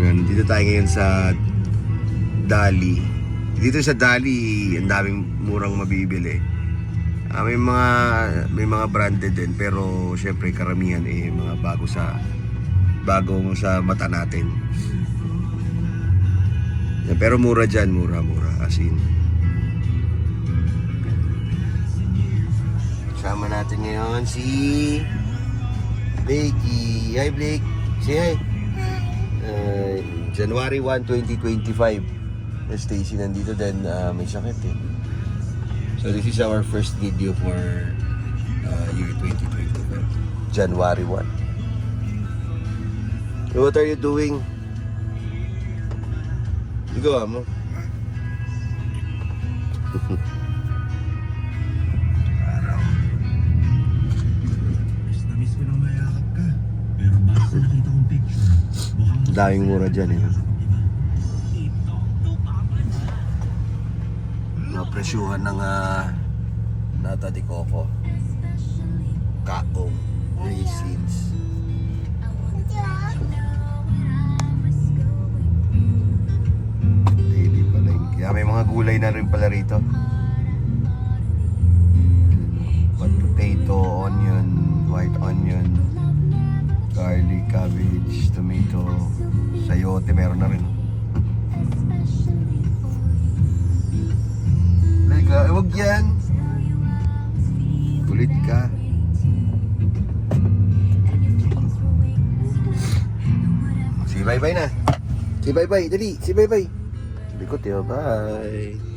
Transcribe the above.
Dito tayo ngayon sa Dali. Dito sa Dali, ang daming murang mabibili. May mga branded din, pero syempre karamihan mga bago sa mata natin. Yan, pero mura dyan, mura as in. Kasama natin ngayon si Blakey. Hi Blake, say hi. January 1, 2025. Stacy nandito din, may sakit eh. So this is our first video for year 2025. January 1. So what are you doing? Gawa mo. Araw. Namiss ko nang mayakap ka. Pero basta nakita kong picture. Daming mura dyan eh. Napresyuhan ng nata de coco, kakong, raisins. Daily pala yun. Kaya may mga gulay na rin pala rito. Hot potato, onion, white onion, garlic, cabbage, tomato, sayote meron na rin. Huwag yan. Kulit ka. Si bye-bye na. Si bye-bye. Dali. Si bye-bye. Sabi ko, Teo, bye.